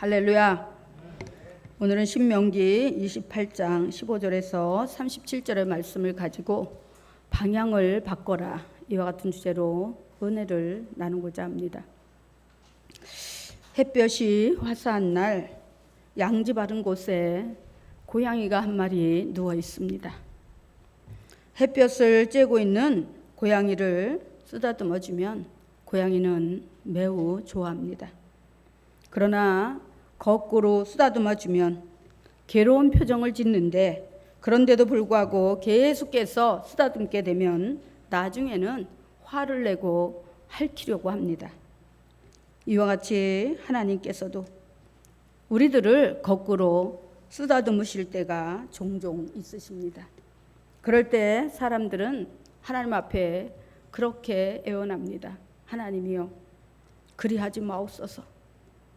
할렐루야. 오늘은 신명기 28장 15절에서 37절의 말씀을 가지고 방향을 바꿔라, 이와 같은 주제로 은혜를 나누고자 합니다. 햇볕이 화사한 날 양지 바른 곳에 고양이가 한 마리 누워 있습니다. 햇볕을 쬐고 있는 고양이를 쓰다듬어 주면 고양이는 매우 좋아합니다. 그러나 거꾸로 쓰다듬어 주면 괴로운 표정을 짓는데, 그런데도 불구하고 계속해서 쓰다듬게 되면 나중에는 화를 내고 핥히려고 합니다. 이와 같이 하나님께서도 우리들을 거꾸로 쓰다듬으실 때가 종종 있으십니다. 그럴 때 사람들은 하나님 앞에 그렇게 애원합니다. 하나님이여, 그리하지 마옵소서.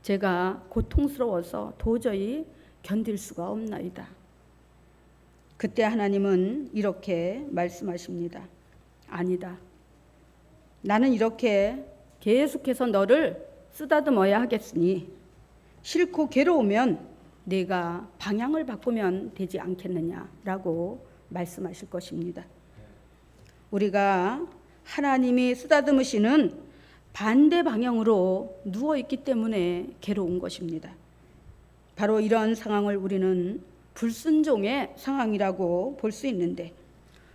제가 고통스러워서 도저히 견딜 수가 없나이다. 그때 하나님은 이렇게 말씀하십니다. 아니다. 나는 이렇게 계속해서 너를 쓰다듬어야 하겠으니 싫고 괴로우면 네가 방향을 바꾸면 되지 않겠느냐라고 말씀하실 것입니다. 우리가 하나님이 쓰다듬으시는 반대 방향으로 누워있기 때문에 괴로운 것입니다. 바로 이런 상황을 우리는 불순종의 상황이라고 볼 수 있는데,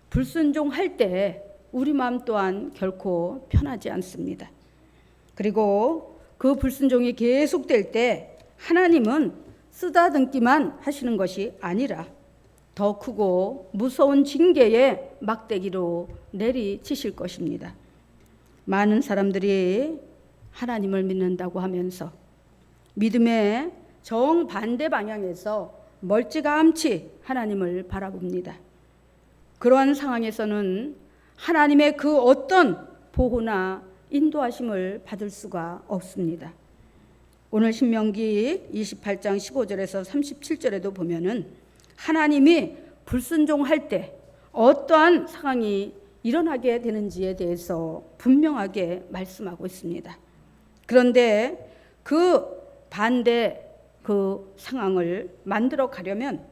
불순종할 때 우리 마음 또한 결코 편하지 않습니다. 그리고 그 불순종이 계속될 때 하나님은 쓰다듬기만 하시는 것이 아니라 더 크고 무서운 징계의 막대기로 내리치실 것입니다. 많은 사람들이 하나님을 믿는다고 하면서 믿음의 정반대 방향에서 멀찌감치 하나님을 바라봅니다. 그러한 상황에서는 하나님의 그 어떤 보호나 인도하심을 받을 수가 없습니다. 오늘 신명기 28장 15절에서 37절에도 보면은 하나님이 불순종할 때 어떠한 상황이 일어나게 되는지에 대해서 분명하게 말씀하고 있습니다. 그런데 그 반대 그 상황을 만들어 가려면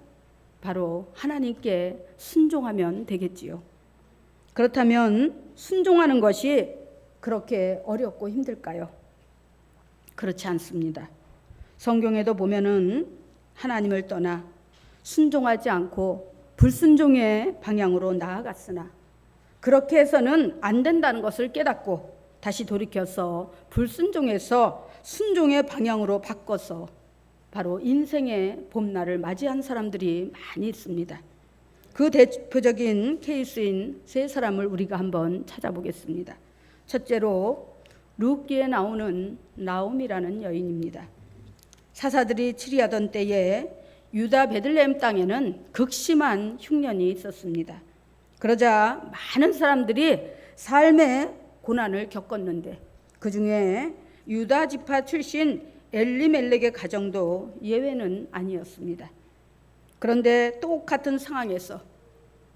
바로 하나님께 순종하면 되겠지요. 그렇다면 순종하는 것이 그렇게 어렵고 힘들까요? 그렇지 않습니다. 성경에도 보면은 하나님을 떠나 순종하지 않고 불순종의 방향으로 나아갔으나 그렇게 해서는 안 된다는 것을 깨닫고 다시 돌이켜서 불순종에서 순종의 방향으로 바꿔서 바로 인생의 봄날을 맞이한 사람들이 많이 있습니다. 그 대표적인 케이스인 세 사람을 우리가 한번 찾아보겠습니다. 첫째로 룻기에 나오는 나오미라는 여인입니다. 사사들이 치리하던 때에 유다 베들레헴 땅에는 극심한 흉년이 있었습니다. 그러자 많은 사람들이 삶의 고난을 겪었는데 그 중에 유다 지파 출신 엘리멜렉의 가정도 예외는 아니었습니다. 그런데 똑같은 상황에서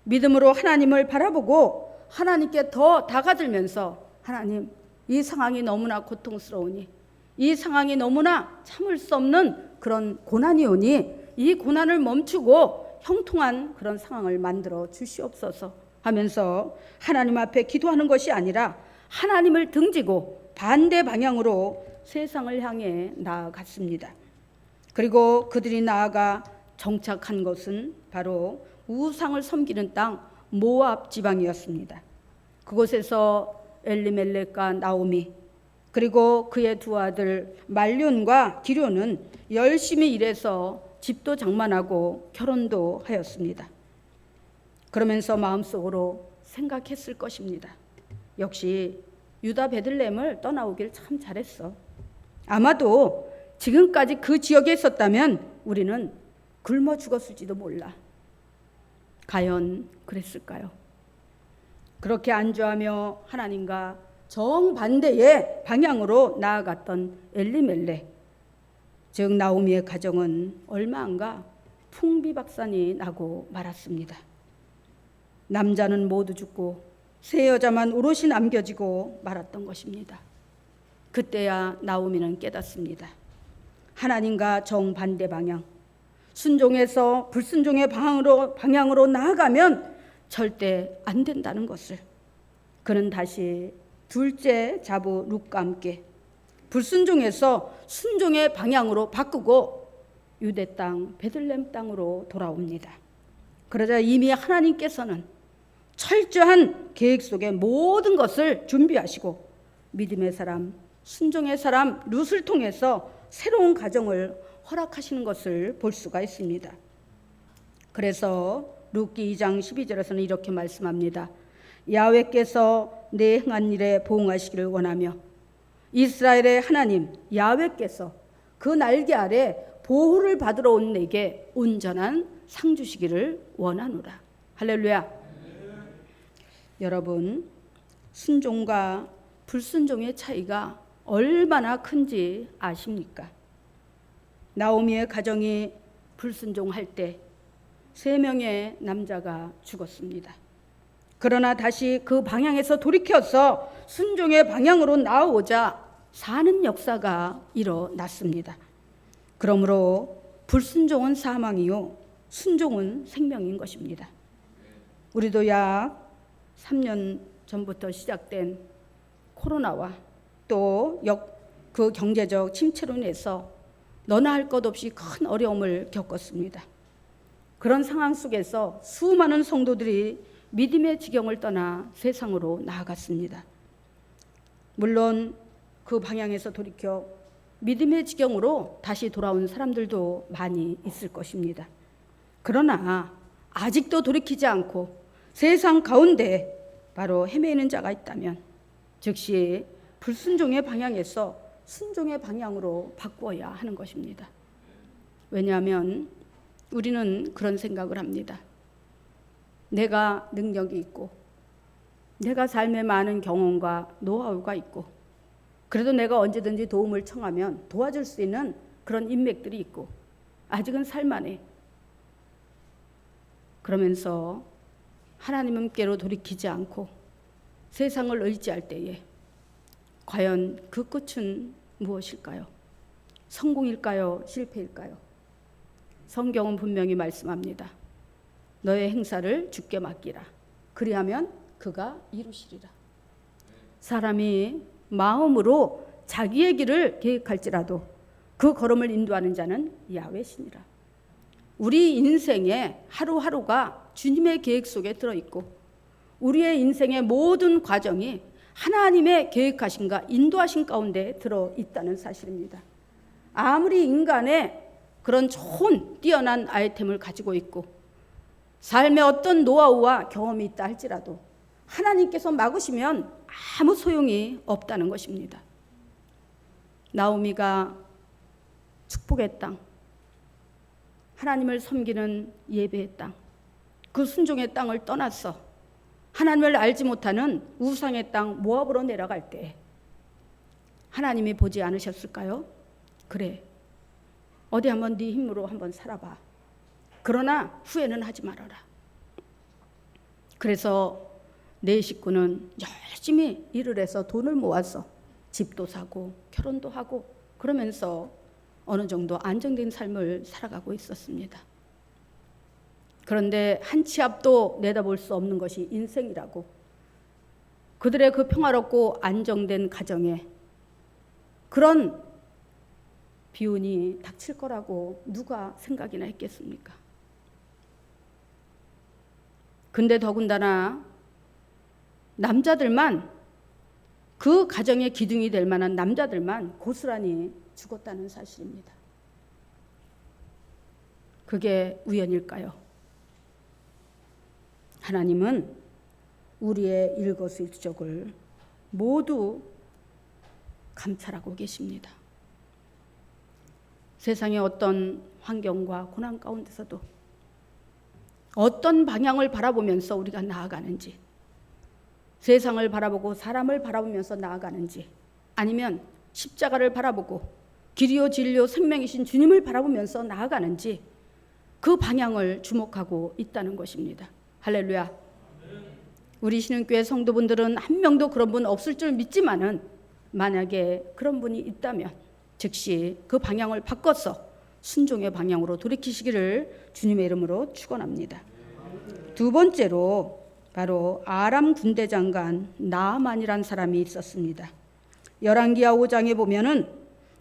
믿음으로 하나님을 바라보고 하나님께 더 다가들면서 하나님, 이 상황이 너무나 고통스러우니, 이 상황이 너무나 참을 수 없는 그런 고난이 오니 이 고난을 멈추고 형통한 그런 상황을 만들어 주시옵소서 하면서 하나님 앞에 기도하는 것이 아니라 하나님을 등지고 반대 방향으로 세상을 향해 나아갔습니다. 그리고 그들이 나아가 정착한 것은 바로 우상을 섬기는 땅 모압 지방이었습니다. 그곳에서 엘리멜렉과 나오미 그리고 그의 두 아들 말륜과 기료는 열심히 일해서 집도 장만하고 결혼도 하였습니다. 그러면서 마음속으로 생각했을 것입니다. 역시 유다 베들레헴을 떠나오길 참 잘했어. 아마도 지금까지 그 지역에 있었다면 우리는 굶어 죽었을지도 몰라. 과연 그랬을까요? 그렇게 안주하며 하나님과 정반대의 방향으로 나아갔던 엘리멜렉, 즉 나오미의 가정은 얼마 안가 풍비박산이 나고 말았습니다. 남자는 모두 죽고 세 여자만 오롯이 남겨지고 말았던 것입니다. 그때야 나오미는 깨닫습니다. 하나님과 정반대 방향, 순종에서 불순종의 방향으로 나아가면 절대 안 된다는 것을 그는 다시 둘째 자부 룻과 함께 불순종에서 순종의 방향으로 바꾸고 유대 땅 베들레헴 땅으로 돌아옵니다. 그러자 이미 하나님께서는 철저한 계획 속에 모든 것을 준비하시고 믿음의 사람, 순종의 사람 룻을 통해서 새로운 가정을 허락하시는 것을 볼 수가 있습니다. 그래서 룻기 2장 12절에서는 이렇게 말씀합니다. 야훼께서 내 행한 일에 보응하시기를 원하며 이스라엘의 하나님 야훼께서 그 날개 아래 보호를 받으러 온 내게 온전한 상 주시기를 원하노라. 할렐루야. 여러분, 순종과 불순종의 차이가 얼마나 큰지 아십니까? 나오미의 가정이 불순종할 때 3명의 남자가 죽었습니다. 그러나 다시 그 방향에서 돌이켜서 순종의 방향으로 나오자 사는 역사가 일어났습니다. 그러므로 불순종은 사망이요 순종은 생명인 것입니다. 우리도 약 3년 전부터 시작된 코로나와 또 그 경제적 침체로 인해서 너나 할 것 없이 큰 어려움을 겪었습니다. 그런 상황 속에서 수많은 성도들이 믿음의 지경을 떠나 세상으로 나아갔습니다. 물론 그 방향에서 돌이켜 믿음의 지경으로 다시 돌아온 사람들도 많이 있을 것입니다. 그러나 아직도 돌이키지 않고 세상 가운데 바로 헤매이는 자가 있다면 즉시 불순종의 방향에서 순종의 방향으로 바꾸어야 하는 것입니다. 왜냐하면 우리는 그런 생각을 합니다. 내가 능력이 있고 내가 삶에 많은 경험과 노하우가 있고 그래도 내가 언제든지 도움을 청하면 도와줄 수 있는 그런 인맥들이 있고 아직은 살만해. 그러면서 하나님께로 돌이키지 않고 세상을 의지할 때에 과연 그 끝은 무엇일까요? 성공일까요? 실패일까요? 성경은 분명히 말씀합니다. 너의 행사를 주께 맡기라. 그리하면 그가 이루시리라. 사람이 마음으로 자기의 길을 계획할지라도 그 걸음을 인도하는 자는 야훼시니라. 우리 인생의 하루하루가 주님의 계획 속에 들어있고 우리의 인생의 모든 과정이 하나님의 계획하심과 인도하심 가운데 들어있다는 사실입니다. 아무리 인간의 그런 좋은 뛰어난 아이템을 가지고 있고 삶의 어떤 노하우와 경험이 있다 할지라도 하나님께서 막으시면 아무 소용이 없다는 것입니다. 나오미가 축복의 땅, 하나님을 섬기는 예배의 땅, 그 순종의 땅을 떠나서 하나님을 알지 못하는 우상의 땅 모압으로 내려갈 때 하나님이 보지 않으셨을까요? 그래, 어디 한번 네 힘으로 한번 살아봐. 그러나 후회는 하지 말아라. 그래서 내 식구는 열심히 일을 해서 돈을 모아서 집도 사고 결혼도 하고 그러면서 어느 정도 안정된 삶을 살아가고 있었습니다. 그런데 한 치 앞도 내다볼 수 없는 것이 인생이라고 그들의 그 평화롭고 안정된 가정에 그런 비운이 닥칠 거라고 누가 생각이나 했겠습니까? 근데 더군다나 남자들만 그 가정의 기둥이 될 만한 남자들만 고스란히 죽었다는 사실입니다. 그게 우연일까요? 하나님은 우리의 일거수일투족을 모두 감찰하고 계십니다. 세상의 어떤 환경과 고난 가운데서도 어떤 방향을 바라보면서 우리가 나아가는지, 세상을 바라보고 사람을 바라보면서 나아가는지, 아니면 십자가를 바라보고 길이요 진리요 생명이신 주님을 바라보면서 나아가는지 그 방향을 주목하고 있다는 것입니다. 할렐루야. 우리 신흥교회 성도분들은 한 명도 그런 분 없을 줄 믿지만은 만약에 그런 분이 있다면 즉시 그 방향을 바꿔서 순종의 방향으로 돌이키시기를 주님의 이름으로 축원합니다. 두 번째로 바로 아람 군대 장관 나아만이란 사람이 있었습니다. 열왕기하 5장에 보면은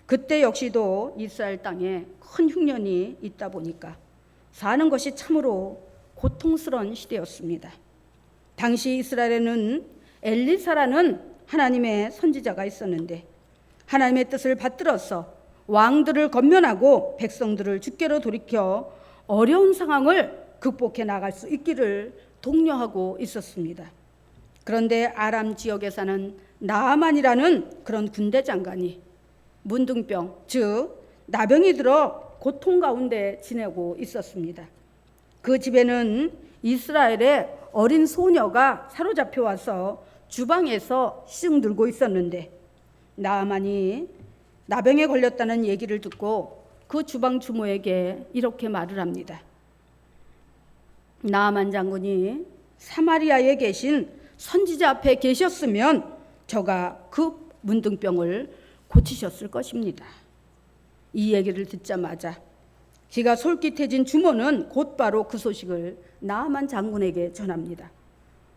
그때 역시도 이스라엘 땅에 큰 흉년이 있다 보니까 사는 것이 참으로 고통스러운 시대였습니다. 당시 이스라엘에는 엘리사라는 하나님의 선지자가 있었는데 하나님의 뜻을 받들어서 왕들을 건면하고 백성들을 주께로 돌이켜 어려운 상황을 극복해 나갈 수 있기를 독려하고 있었습니다. 그런데 아람 지역에 사는 나아만이라는 그런 군대 장관이 문둥병, 즉 나병이 들어 고통 가운데 지내고 있었습니다. 그 집에는 이스라엘의 어린 소녀가 사로잡혀 와서 주방에서 시중 들고 있었는데 나아만이 나병에 걸렸다는 얘기를 듣고 그 주방 주모에게 이렇게 말을 합니다. 나아만 장군이 사마리아에 계신 선지자 앞에 계셨으면 저가 그 문둥병을 고치셨을 것입니다. 이 얘기를 듣자마자 기가 솔깃해진 주모는 곧바로 그 소식을 나아만 장군에게 전합니다.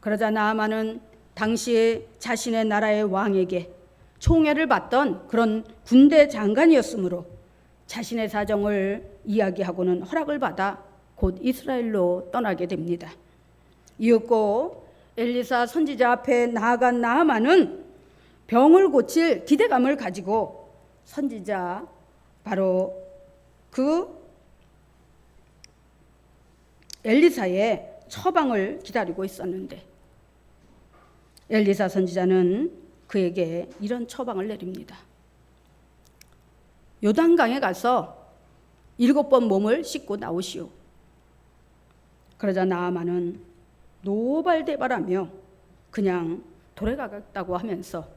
그러자 나아만은 당시에 자신의 나라의 왕에게 총애를 받던 그런 군대 장관이었으므로 자신의 사정을 이야기하고는 허락을 받아 곧 이스라엘로 떠나게 됩니다. 이윽고 엘리사 선지자 앞에 나아간 나아만은 병을 고칠 기대감을 가지고 선지자 바로 그 엘리사의 처방을 기다리고 있었는데 엘리사 선지자는 그에게 이런 처방을 내립니다. 요단강에 가서 7번 몸을 씻고 나오시오. 그러자 나아만은 노발대발하며 그냥 돌아가겠다고 하면서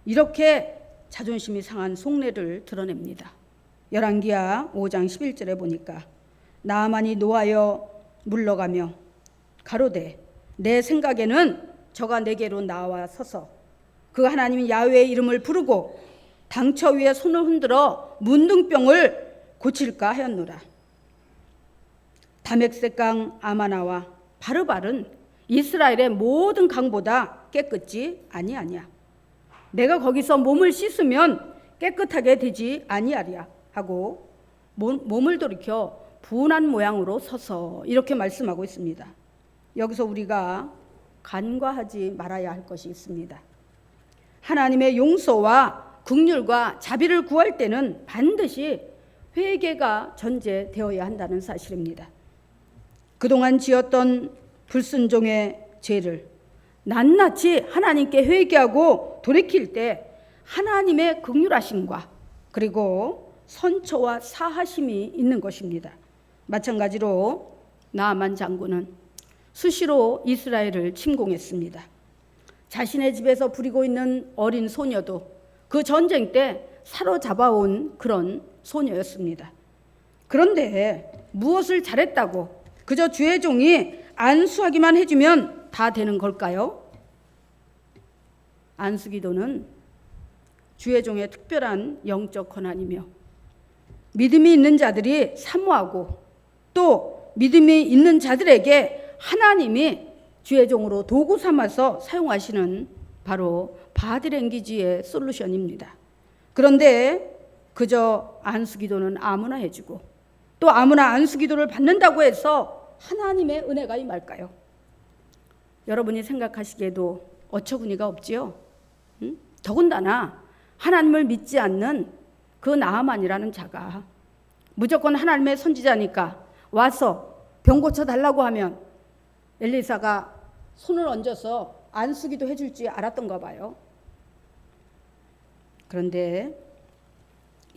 이렇게 자존심이 상한 속내를 드러냅니다. 열왕기하 5장 11절에 보니까 나아만이 노하여 물러가며 가로되 내 생각에는 저가 내게로 나와 서서 그 하나님 야훼의 이름을 부르고 당처 위에 손을 흔들어 문둥병을 고칠까 하였노라. 다맥색강 아마나와 바르발은 이스라엘의 모든 강보다 깨끗지 아니하냐. 내가 거기서 몸을 씻으면 깨끗하게 되지 아니하랴 하고 몸을 돌이켜 분한 모양으로 서서 이렇게 말씀하고 있습니다. 여기서 우리가 간과하지 말아야 할 것이 있습니다. 하나님의 용서와 긍휼과 자비를 구할 때는 반드시 회개가 전제되어야 한다는 사실입니다. 그동안 지었던 불순종의 죄를 낱낱이 하나님께 회개하고 돌이킬 때 하나님의 긍휼하심과 그리고 선처와 사하심이 있는 것입니다. 마찬가지로 나아만 장군은 수시로 이스라엘을 침공했습니다. 자신의 집에서 부리고 있는 어린 소녀도 그 전쟁 때 사로잡아온 그런 소녀였습니다. 그런데 무엇을 잘했다고 그저 주의 종이 안수하기만 해주면 다 되는 걸까요? 안수기도는 주의 종의 특별한 영적 권한이며 믿음이 있는 자들이 사모하고 또 믿음이 있는 자들에게 하나님이 주의 종으로 도구 삼아서 사용하시는 바로 바디랭귀지의 솔루션입니다. 그런데 그저 안수기도는 아무나 해주고 또 아무나 안수기도를 받는다고 해서 하나님의 은혜가 임할까요? 여러분이 생각하시기에도 어처구니가 없지요. 더군다나 하나님을 믿지 않는 그 나아만이라는 자가 무조건 하나님의 선지자니까 와서 병 고쳐달라고 하면 엘리사가 손을 얹어서 안수기도 해줄 줄 알았던가 봐요. 그런데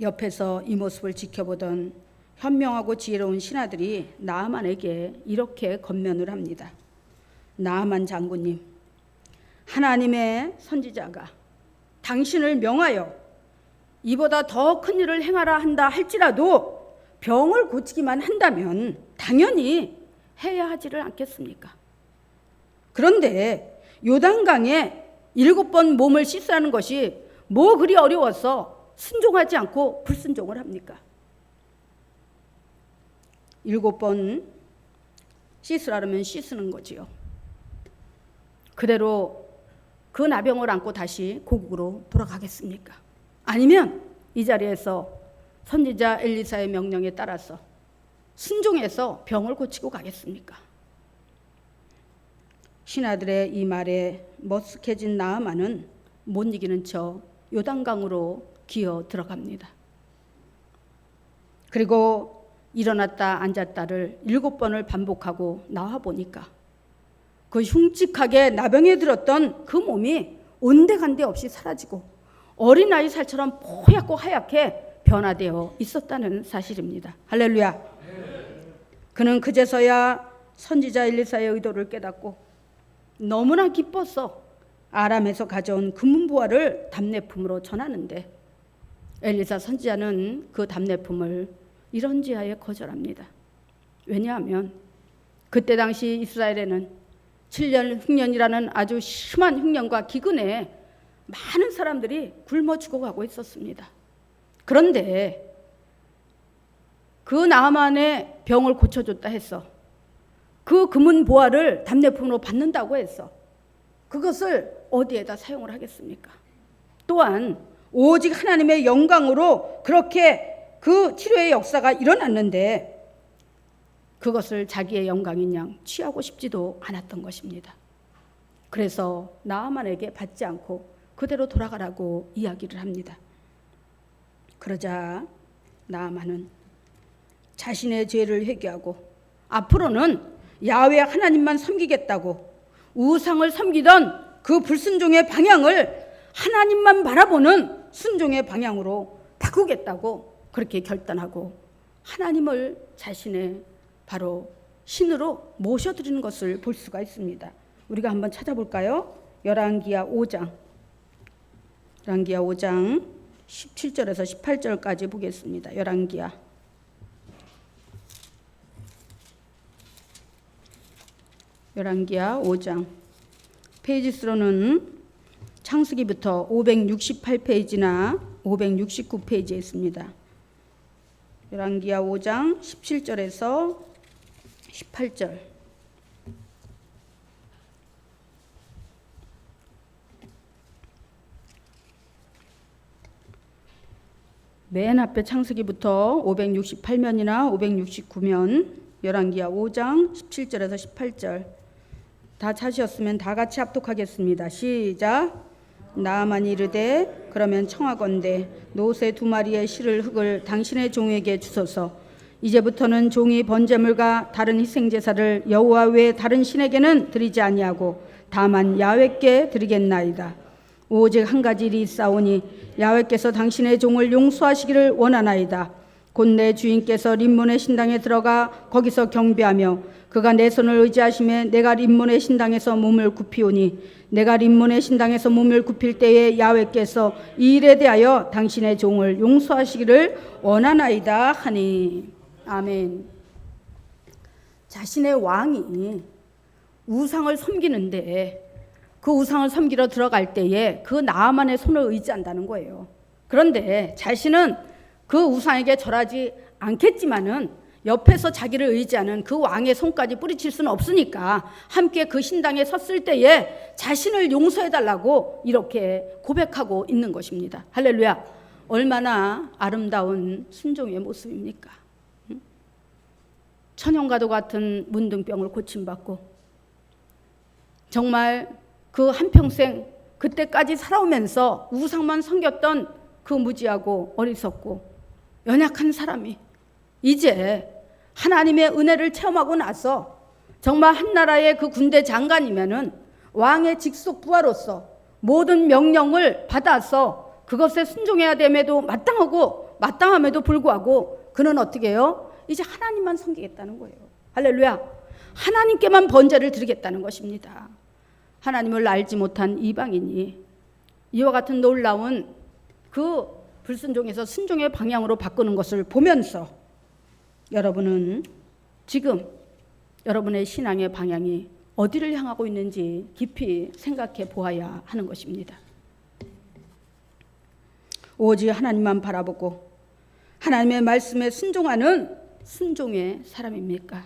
옆에서 이 모습을 지켜보던 현명하고 지혜로운 신하들이 나아만에게 이렇게 권면을 합니다. 나아만 장군님, 하나님의 선지자가 당신을 명하여 이보다 더 큰 일을 행하라 한다 할지라도 병을 고치기만 한다면 당연히 해야 하지를 않겠습니까? 그런데 요단강에 7번 몸을 씻으라는 것이 뭐 그리 어려워서 순종하지 않고 불순종을 합니까? 7번 씻으라면 씻는 거지요. 그대로 그 나병을 안고 다시 고국으로 돌아가겠습니까? 아니면 이 자리에서 선지자 엘리사의 명령에 따라서 순종해서 병을 고치고 가겠습니까? 신하들의 이 말에 머쓱해진 나아만은 못 이기는 척 요단강으로 기어 들어갑니다. 그리고 일어났다 앉았다를 7번을 반복하고 나와 보니까 그 흉측하게 나병에 들었던 그 몸이 온데간데 없이 사라지고 어린아이 살처럼 뽀얗고 하얗게 변화되어 있었다는 사실입니다. 할렐루야. 그는 그제서야 선지자 엘리사의 의도를 깨닫고 너무나 기뻐서 아람에서 가져온 금은보화를 답례품으로 전하는데 엘리사 선지자는 그 답례품을 이런지하에 거절합니다. 왜냐하면 그때 당시 이스라엘에는 7년 흉년이라는 아주 심한 흉년과 기근에 많은 사람들이 굶어 죽어가고 있었습니다. 그런데 그 나아만의 병을 고쳐줬다 해서 그 금은보화를 답례품으로 받는다고 해서 그것을 어디에다 사용을 하겠습니까? 또한 오직 하나님의 영광으로 그렇게 그 치료의 역사가 일어났는데 그것을 자기의 영광인 양 취하고 싶지도 않았던 것입니다. 그래서 나아만에게 받지 않고 그대로 돌아가라고 이야기를 합니다. 그러자 나아만은 자신의 죄를 회개하고 앞으로는 야훼 하나님만 섬기겠다고 우상을 섬기던 그 불순종의 방향을 하나님만 바라보는 순종의 방향으로 바꾸겠다고 그렇게 결단하고 하나님을 자신의 바로 신으로 모셔드리는 것을 볼 수가 있습니다. 우리가 한번 찾아볼까요? 열왕기하 5장 17절에서 18절까지 보겠습니다. 열왕기하 5장 페이지 수로는 창세기부터 568페이지나 569페이지에 있습니다. 열왕기하 5장 17절에서 18절. 맨 앞에 창세기부터 568면이나 569면 열왕기하 5장 17절에서 18절. 다 찾으셨으면 다 같이 합독하겠습니다. 시작. 나아만이 이르되 그러면 청하건대 노새 2마리의 실을 흙을 당신의 종에게 주소서. 이제부터는 종이 번제물과 다른 희생제사를 여호와 외에 다른 신에게는 드리지 아니하고 다만 야훼께 드리겠나이다. 오직 한 가지 일이 있사오니 야훼께서 당신의 종을 용서하시기를 원하나이다. 곧 내 주인께서 림몬의 신당에 들어가 거기서 경배하며 그가 내 손을 의지하심에 내가 림몬의 신당에서 몸을 굽히오니 내가 림몬의 신당에서 몸을 굽힐 때에 야훼께서 이 일에 대하여 당신의 종을 용서하시기를 원하나이다 하니. 아멘. 자신의 왕이 우상을 섬기는데 그 우상을 섬기러 들어갈 때에 그 나아만의 손을 의지한다는 거예요. 그런데 자신은 그 우상에게 절하지 않겠지만은 옆에서 자기를 의지하는 그 왕의 손까지 뿌리칠 수는 없으니까 함께 그 신당에 섰을 때에 자신을 용서해달라고 이렇게 고백하고 있는 것입니다. 할렐루야. 얼마나 아름다운 순종의 모습입니까? 천연과도 같은 문둥병을 고침받고 정말 그 한평생 그때까지 살아오면서 우상만 섬겼던 그 무지하고 어리석고 연약한 사람이 이제 하나님의 은혜를 체험하고 나서 정말 한나라의 그 군대 장관이면은 왕의 직속 부하로서 모든 명령을 받아서 그것에 순종해야 됨에도 마땅함에도 불구하고 그는 어떻게 해요? 이제 하나님만 섬기겠다는 거예요. 할렐루야. 하나님께만 번제를 드리겠다는 것입니다. 하나님을 알지 못한 이방인이 이와 같은 놀라운 그 불순종에서 순종의 방향으로 바꾸는 것을 보면서 여러분은 지금 여러분의 신앙의 방향이 어디를 향하고 있는지 깊이 생각해 보아야 하는 것입니다. 오직 하나님만 바라보고 하나님의 말씀에 순종하는 순종의 사람입니까?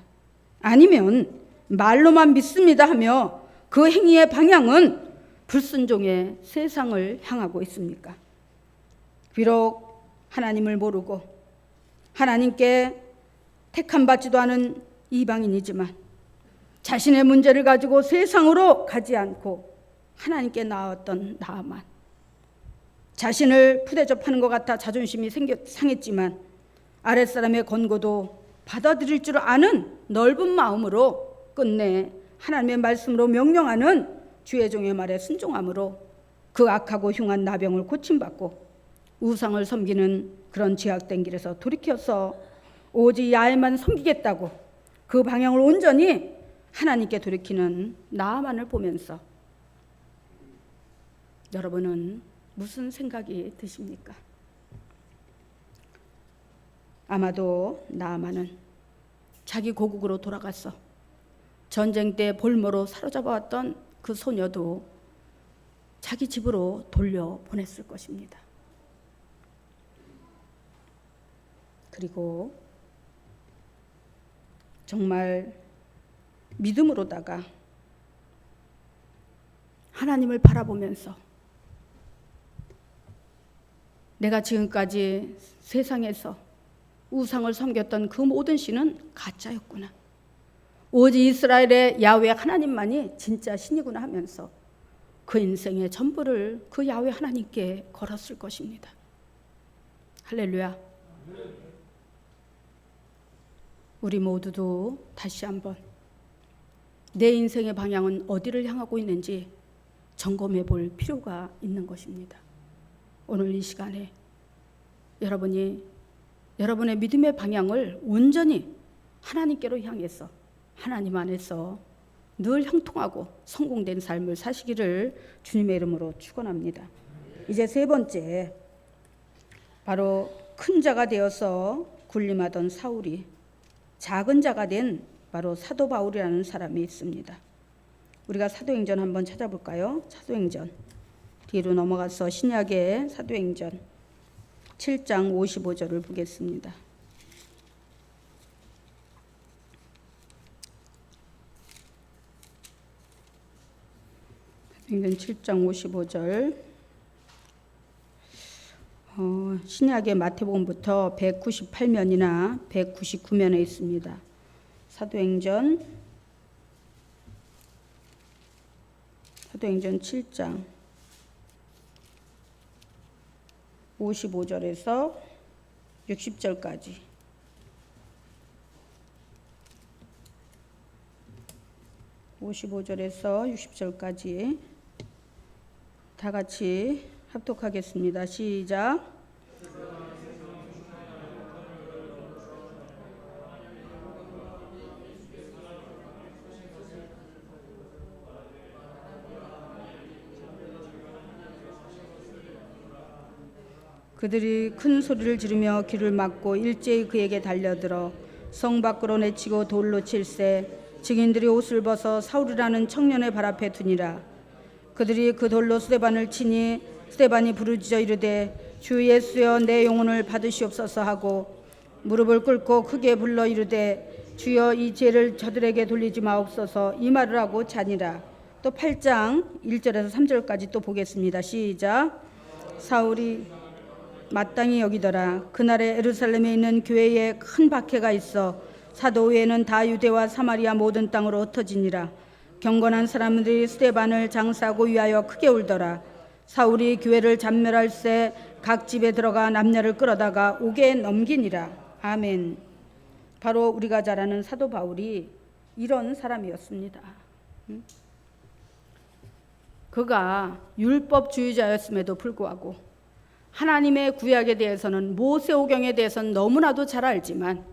아니면 말로만 믿습니다 하며 그 행위의 방향은 불순종의 세상을 향하고 있습니까? 비록 하나님을 모르고 하나님께 택함받지도 않은 이방인이지만 자신의 문제를 가지고 세상으로 가지 않고 하나님께 나왔던 나아만, 자신을 푸대접하는 것 같아 자존심이 상했지만 아랫사람의 권고도 받아들일 줄 아는 넓은 마음으로 끝내 하나님의 말씀으로 명령하는 주의 종의 말에 순종함으로 그 악하고 흉한 나병을 고침받고 우상을 섬기는 그런 죄악된 길에서 돌이켜서 오직 야훼만 섬기겠다고 그 방향을 온전히 하나님께 돌이키는 나아만을 보면서 여러분은 무슨 생각이 드십니까? 아마도 나아만은 자기 고국으로 돌아갔어. 전쟁 때 볼모로 사로잡아왔던 그 소녀도 자기 집으로 돌려보냈을 것입니다. 그리고 정말 믿음으로다가 하나님을 바라보면서 내가 지금까지 세상에서 우상을 섬겼던 그 모든 신은 가짜였구나. 오직 이스라엘의 야훼 하나님만이 진짜 신이구나 하면서 그 인생의 전부를 그 야훼 하나님께 걸었을 것입니다. 할렐루야. 우리 모두도 다시 한번 내 인생의 방향은 어디를 향하고 있는지 점검해 볼 필요가 있는 것입니다. 오늘 이 시간에 여러분이 여러분의 믿음의 방향을 온전히 하나님께로 향해서 하나님 안에서 늘 형통하고 성공된 삶을 사시기를 주님의 이름으로 축원합니다. 이제 세 번째, 바로 큰 자가 되어서 군림하던 사울이 작은 자가 된 바로 사도 바울이라는 사람이 있습니다. 우리가 사도행전 한번 찾아볼까요? 사도행전 뒤로 넘어가서 신약의 사도행전 7장 55절을 보겠습니다. 사도행전 7장 55절, 신약의 마태복음부터 198면이나 199면에 있습니다. 사도행전 7장 55절에서 60절까지. (55절에서 60절까지) 다 같이 합독하겠습니다. 시작. 그들이 큰 소리를 지르며 귀를 막고 일제히 그에게 달려들어 성 밖으로 내치고 돌로 칠세 증인들이 옷을 벗어 사울이라는 청년의 발 앞에 두니라. 그들이 그 돌로 스데반을 치니 스데반이 부르짖어 이르되 주 예수여 내 영혼을 받으시옵소서 하고 무릎을 꿇고 크게 불러 이르되 주여 이 죄를 저들에게 돌리지 마옵소서 이 말을 하고 자니라. 또 8장 1절에서 3절까지 또 보겠습니다. 시작. 사울이 마땅히 여기더라. 그날에 예루살렘에 있는 교회에 큰 박해가 있어 사도 외에는 다 유대와 사마리아 모든 땅으로 흩어지니라. 경건한 사람들이 스데반을 장사하고 위하여 크게 울더라. 사울이 교회를 잔멸할새 각 집에 들어가 남녀를 끌어다가 옥에 넘기니라. 아멘. 바로 우리가 잘 아는 사도 바울이 이런 사람이었습니다. 그가 율법주의자였음에도 불구하고 하나님의 구약에 대해서는 모세오경에 대해서는 너무나도 잘 알지만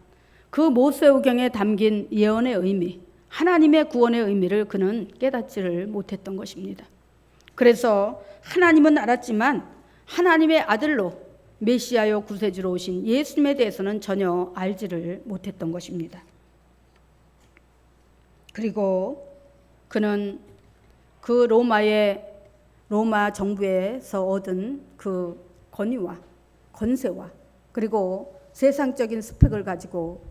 그 모세오경에 담긴 예언의 의미, 하나님의 구원의 의미를 그는 깨닫지를 못했던 것입니다. 그래서 하나님은 알았지만 하나님의 아들로 메시아요 구세주로 오신 예수님에 대해서는 전혀 알지를 못했던 것입니다. 그리고 그는 그 로마 정부에서 얻은 그 권위와 권세와 그리고 세상적인 스펙을 가지고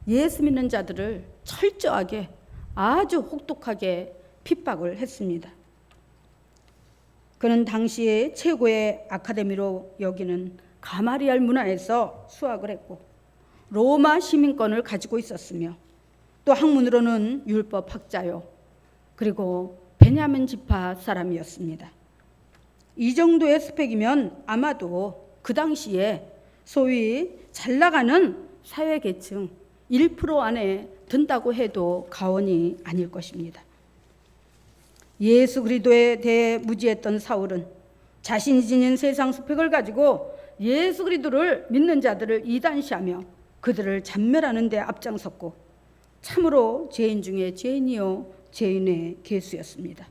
예수 믿는 자들을 철저하게 아주 혹독하게 핍박을 했습니다. 그는 당시에 최고의 아카데미로 여기는 가마리알 문화에서 수학을 했고 로마 시민권을 가지고 있었으며 또 학문으로는 율법학자요 그리고 베냐민 지파 사람이었습니다. 이 정도의 스펙이면 아마도 그 당시에 소위 잘 나가는 사회계층 1% 안에 든다고 해도 과언이 아닐 것입니다. 예수 그리스도에 대해 무지했던 사울은 자신이 지닌 세상 스펙을 가지고 예수 그리스도를 믿는 자들을 이단시하며 그들을 잔멸하는 데 앞장섰고 참으로 죄인 중에 죄인이요 죄인의 계수였습니다.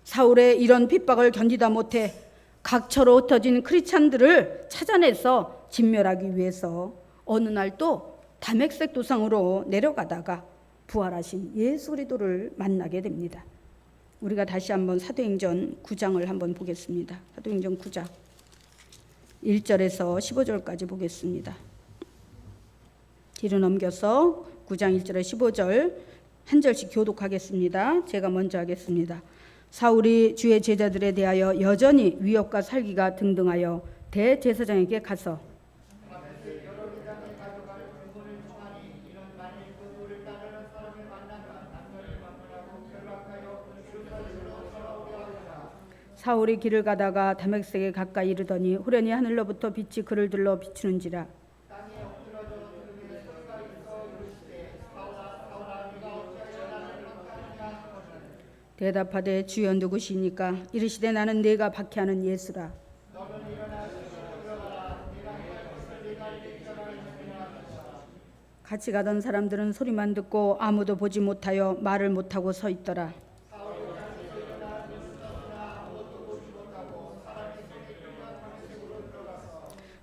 사울의 이런 핍박을 견디다 못해 각처로 흩어진 크리스찬들을 찾아내서 진멸하기 위해서 어느 날 또 다메섹 도상으로 내려가다가 부활하신 예수 그리스도를 만나게 됩니다. 우리가 다시 한번 사도행전 9장을 한번 보겠습니다. 사도행전 9장 1절에서 15절까지 보겠습니다. 뒤로 넘겨서 9장 1절에 15절 한 절씩 교독하겠습니다. 제가 먼저 하겠습니다. 사울이 주의 제자들에 대하여 여전히 위협과 살기가 등등하여 대제사장에게 가서 사울이 길을 가다가 다메섹에 가까이 이르더니 후련히 하늘로부터 빛이 그를 들러 비추는지라. 대답하되 주여 누구시니까? 이르시되 나는 네가 박해하는 예수라. 같이 가던 사람들은 소리만 듣고 아무도 보지 못하여 말을 못하고 서 있더라.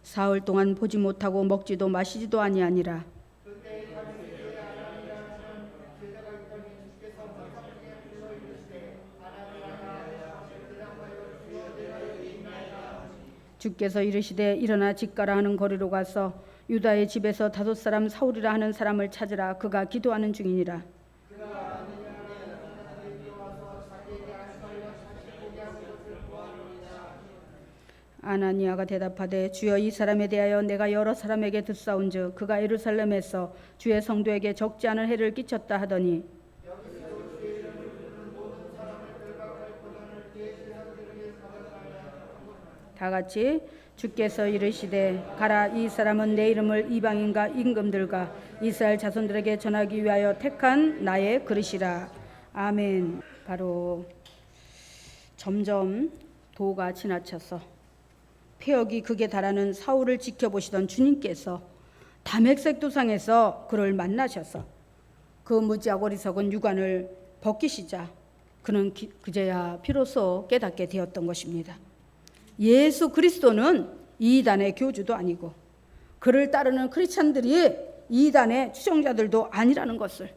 사흘 동안 보지 못하고 먹지도 마시지도 아니하니라. 주께서 이르시되 일어나 집가라 하는 거리로 가서 유다의 집에서 5사람 사울이라 하는 사람을 찾으라. 그가 기도하는 중이니라. 아나니아가 대답하되 주여 이 사람에 대하여 내가 여러 사람에게 듣사온즉 그가 예루살렘에서 주의 성도에게 적지 않은 해를 끼쳤다 하더니 다같이 주께서 이르시되 가라. 이 사람은 내 이름을 이방인과 임금들과 이스라엘 자손들에게 전하기 위하여 택한 나의 그릇이라. 아멘. 바로 점점 도가 지나쳐서 폐역이 극에 달하는 사울을 지켜보시던 주님께서 다메섹 도상에서 그를 만나셔서 그 무지하고 어리석은 유관을 벗기시자 그는 그제야 비로소 깨닫게 되었던 것입니다. 예수 그리스도는 이단의 교주도 아니고 그를 따르는 크리스찬들이 이단의 추종자들도 아니라는 것을,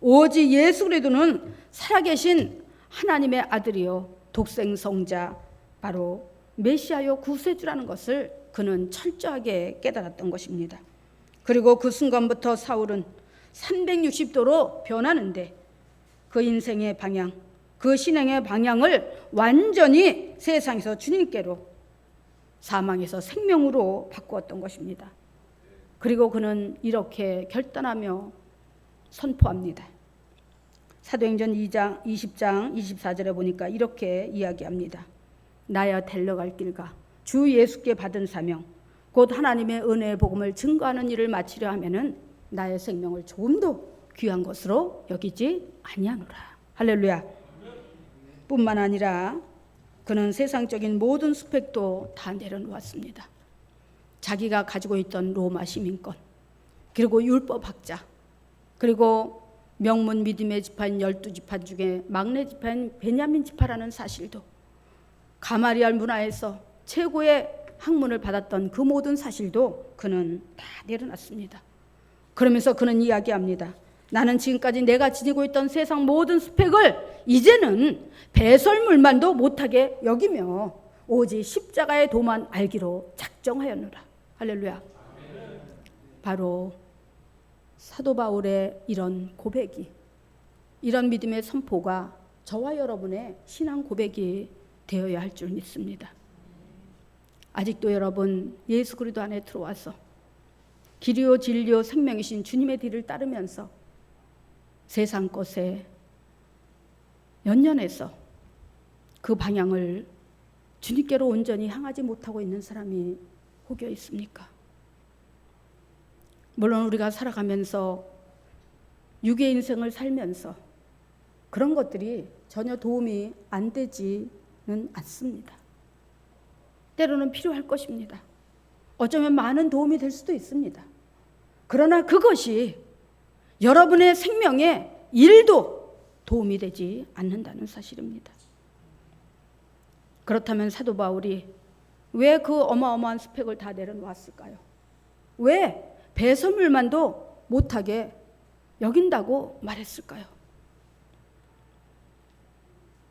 오직 예수 그리스도는 살아계신 하나님의 아들이요 독생성자 바로 메시아요 구세주라는 것을 그는 철저하게 깨달았던 것입니다. 그리고 그 순간부터 사울은 360도로 변하는데 그 인생의 방향, 그 신앙의 방향을 완전히 세상에서 주님께로, 사망에서 생명으로 바꾸었던 것입니다. 그리고 그는 이렇게 결단하며 선포합니다. 사도행전 2장 20장 24절에 보니까 이렇게 이야기합니다. 나야 데려갈 길과 주 예수께 받은 사명 곧 하나님의 은혜의 복음을 증거하는 일을 마치려 하면은 나의 생명을 조금도 귀한 것으로 여기지 아니하노라. 할렐루야. 뿐만 아니라 그는 세상적인 모든 스펙도 다 내려놓았습니다. 자기가 가지고 있던 로마 시민권, 그리고 율법학자, 그리고 명문 믿음의 지파인 12지파 중에 막내 지파인 베냐민 지파라는 사실도, 가마리알 문화에서 최고의 학문을 받았던 그 모든 사실도 그는 다 내려놨습니다. 그러면서 그는 이야기합니다. 나는 지금까지 내가 지니고 있던 세상 모든 스펙을 이제는 배설물만도 못하게 여기며 오직 십자가의 도만 알기로 작정하였노라. 할렐루야. 바로 사도 바울의 이런 고백이, 이런 믿음의 선포가 저와 여러분의 신앙 고백이 되어야 할 줄 믿습니다. 아직도 여러분 예수 그리스도 안에 들어와서 길이요 진리요 생명이신 주님의 뒤를 따르면서 세상 것에 연연해서 그 방향을 주님께로 온전히 향하지 못하고 있는 사람이 혹여 있습니까? 물론 우리가 살아가면서 육의 인생을 살면서 그런 것들이 전혀 도움이 안 되지는 않습니다. 때로는 필요할 것입니다. 어쩌면 많은 도움이 될 수도 있습니다. 그러나 그것이 여러분의 생명에 1도 도움이 되지 않는다는 사실입니다. 그렇다면 사도 바울이 왜 그 어마어마한 스펙을 다 내려놓았을까요? 왜 배설물만도 못하게 여긴다고 말했을까요?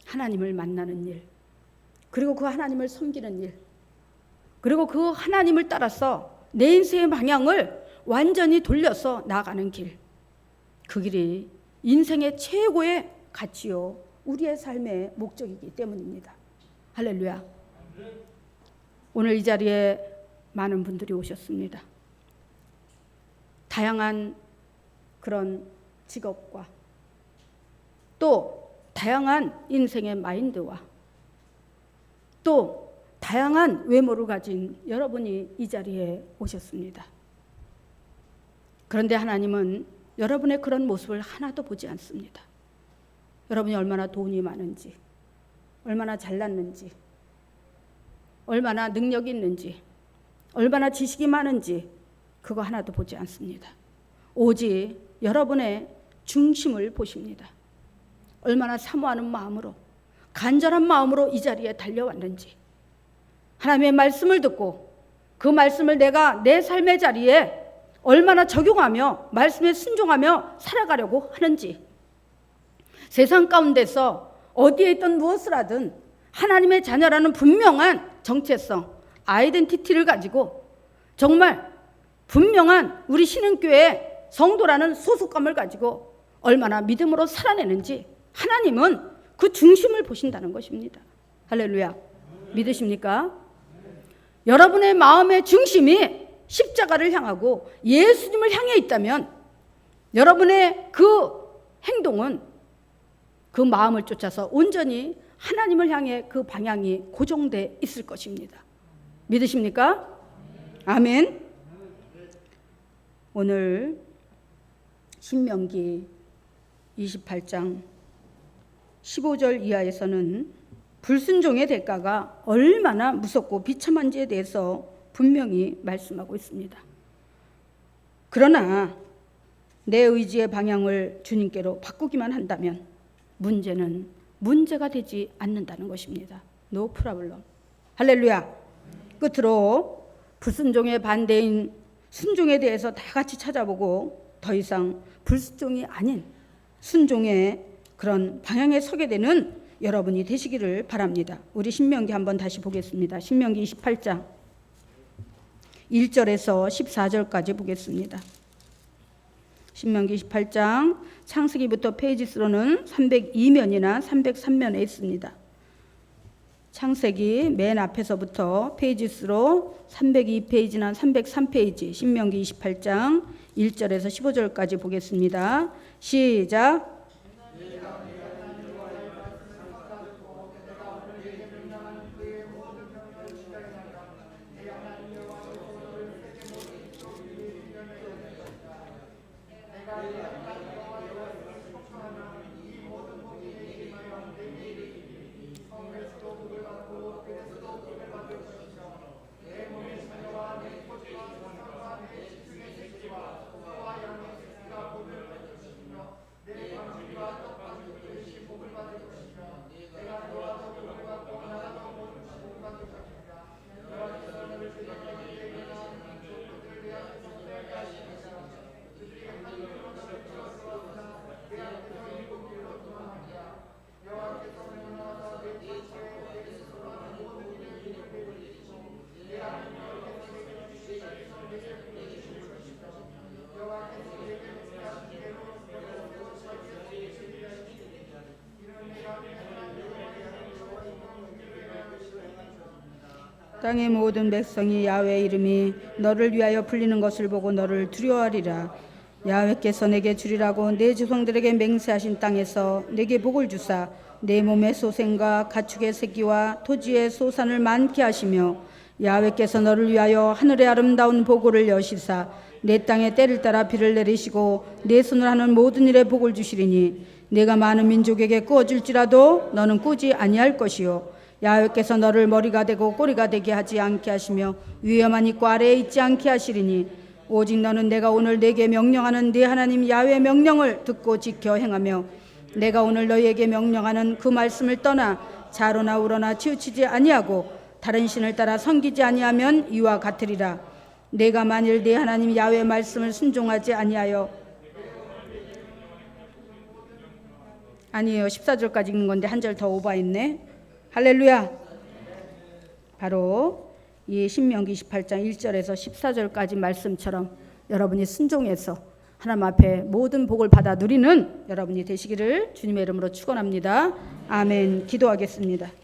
하나님을 만나는 일, 그리고 그 하나님을 섬기는 일, 그리고 그 하나님을 따라서 내 인생의 방향을 완전히 돌려서 나아가는 길, 그 길이 인생의 최고의 가치요 우리의 삶의 목적이기 때문입니다. 할렐루야. 오늘 이 자리에 많은 분들이 오셨습니다. 다양한 그런 직업과 또 다양한 인생의 마인드와 또 다양한 외모를 가진 여러분이 이 자리에 오셨습니다. 그런데 하나님은 여러분의 그런 모습을 하나도 보지 않습니다. 여러분이 얼마나 돈이 많은지, 얼마나 잘났는지, 얼마나 능력이 있는지, 얼마나 지식이 많은지 그거 하나도 보지 않습니다. 오직 여러분의 중심을 보십니다. 얼마나 사모하는 마음으로, 간절한 마음으로 이 자리에 달려왔는지, 하나님의 말씀을 듣고 그 말씀을 내가 내 삶의 자리에 얼마나 적용하며 말씀에 순종하며 살아가려고 하는지, 세상 가운데서 어디에 있든 무엇을 하든 하나님의 자녀라는 분명한 정체성, 아이덴티티를 가지고 정말 분명한 우리 신흥교회 성도라는 소속감을 가지고 얼마나 믿음으로 살아내는지 하나님은 그 중심을 보신다는 것입니다. 할렐루야. 믿으십니까? 여러분의 마음의 중심이 십자가를 향하고 예수님을 향해 있다면 여러분의 그 행동은 그 마음을 쫓아서 온전히 하나님을 향해 그 방향이 고정돼 있을 것입니다. 믿으십니까? 아멘. 오늘 신명기 28장 15절 이하에서는 불순종의 대가가 얼마나 무섭고 비참한지에 대해서 분명히 말씀하고 있습니다. 그러나 내 의지의 방향을 주님께로 바꾸기만 한다면 문제는 문제가 되지 않는다는 것입니다. No problem. 할렐루야. 끝으로 불순종의 반대인 순종에 대해서 다 같이 찾아보고 더 이상 불순종이 아닌 순종의 그런 방향에 서게 되는 여러분이 되시기를 바랍니다. 우리 신명기 한번 다시 보겠습니다. 신명기 28장 1절에서 14절까지 보겠습니다. 신명기 28장 창세기부터 페이지 수로는 302면이나 303면에 있습니다. 창세기 맨 앞에서부터 페이지 수로 302페이지나 303페이지 신명기 28장 1절에서 15절까지 보겠습니다. 시작. 땅의 모든 백성이 야훼 이름이 너를 위하여 불리는 것을 보고 너를 두려워하리라. 야훼께서 내게 주리라고 내 조상들에게 맹세하신 땅에서 내게 복을 주사 내 몸의 소생과 가축의 새끼와 토지의 소산을 많게 하시며 야훼께서 너를 위하여 하늘의 아름다운 보고를 여시사 내 땅에 때를 따라 비를 내리시고 내 손을 하는 모든 일에 복을 주시리니 내가 많은 민족에게 꾸어줄지라도 너는 꾸지 아니할 것이요 야훼께서 너를 머리가 되고 꼬리가 되게 하지 않게 하시며 위험한 이과 아래에 있지 않게 하시리니 오직 너는 내가 오늘 내게 명령하는 네 하나님 야훼의 명령을 듣고 지켜 행하며 내가 오늘 너희에게 명령하는 그 말씀을 떠나 자로나 우러나 치우치지 아니하고 다른 신을 따라 섬기지 아니하면 이와 같으리라. 내가 만일 네 하나님 야훼의 말씀을 순종하지 아니하여 아니에요. 14절까지 읽는 건데 한 절 더 오버했네. 할렐루야. 바로 이 신명기 28장 1절에서 14절까지 말씀처럼 여러분이 순종해서 하나님 앞에 모든 복을 받아 누리는 여러분이 되시기를 주님의 이름으로 축원합니다. 아멘. 기도하겠습니다.